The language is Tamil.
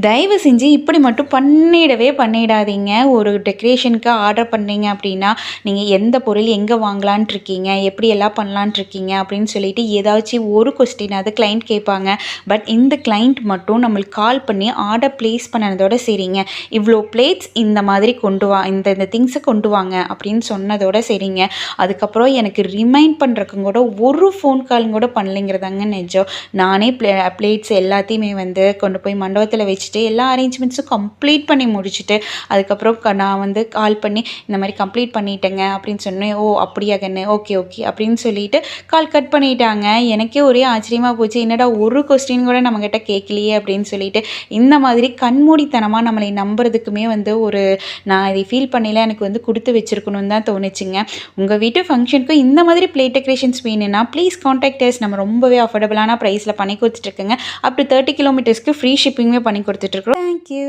தயவு செஞ்சு இப்படி மட்டும் பண்ணிடாதீங்க. ஒரு டெக்கரேஷனுக்கு ஆர்டர் பண்ணுறீங்க அப்படின்னா, நீங்கள் எந்த பொருள் எங்கே வாங்கலான்ட்டு இருக்கீங்க, எப்படி எல்லாம் பண்ணலான்ட்டு இருக்கீங்க அப்படின்னு சொல்லிட்டு ஏதாச்சும் ஒரு கொஸ்டினாவது கிளைண்ட் கேட்பாங்க. பட் இந்த கிளைண்ட் மட்டும் நம்மளுக்கு கால் பண்ணி ஆர்டர் ப்ளேஸ் பண்ணதோட சரிங்க, இவ்வளோ பிளேட்ஸ் இந்த மாதிரி கொண்டு வா, இந்த திங்ஸை கொண்டு வாங்க அப்படின்னு சொன்னதோட சரிங்க. அதுக்கப்புறம் எனக்கு ரிமைண்ட் பண்ணுறக்கும் கூட ஒரு ஃபோன் கால் கூட பண்ணலைங்கிறதாங்க நிஜம். நானே பிளேட்ஸ் எல்லாத்தையுமே வந்து கொண்டு போய் மண்டபத்தில் வச்சுட்டு எல்லா அரேஞ்ச்மெண்ட்ஸும் கம்ப்ளீட் பண்ணி முடிச்சுட்டு அதுக்கப்புறம் நான் வந்து கால் பண்ணி இந்த மாதிரி கம்ப்ளீட் பண்ணிட்டேங்க அப்படின்னு சொன்னேன். ஓ அப்படியா கண்ணு, ஓகே ஓகே அப்படின்னு சொல்லிட்டு கால் கட் பண்ணிட்டாங்க. எனக்கே ஒரே ஆச்சரியமாக போச்சு, என்னடா ஒரு கொஸ்டின் கூட நம்மக்கிட்ட கேட்கலையே அப்படின்னு சொல்லிட்டு. இந்த மாதிரி கண்மூடித்தனமாக நம்மளை நம்புறதுக்குமே வந்து நான் இதை ஃபீல் பண்ணல, எனக்கு வந்து கொடுத்து வச்சுருக்கணும்னு தான் தோணுச்சுங்க. உங்கள் வீட்டு ஃபங்க்ஷனுக்கு இந்த மாதிரி பிளேட் டெக்கரேஷன்ஸ் வேணும்னா ப்ளீஸ் கான்டாக்ட் அஸ். நம்ம ரொம்பவே அஃபோர்டபுளான ப்ரைஸில் பண்ணி கொடுத்துட்ருக்கோங்க. அப் டு 30 கிலோமீட்டர்ஸ்க்கு ஃப்ரீ ஷிப்பிங்குமே பண்ணி கொடுத்துட்ருக்கோம். தேங்க்யூ.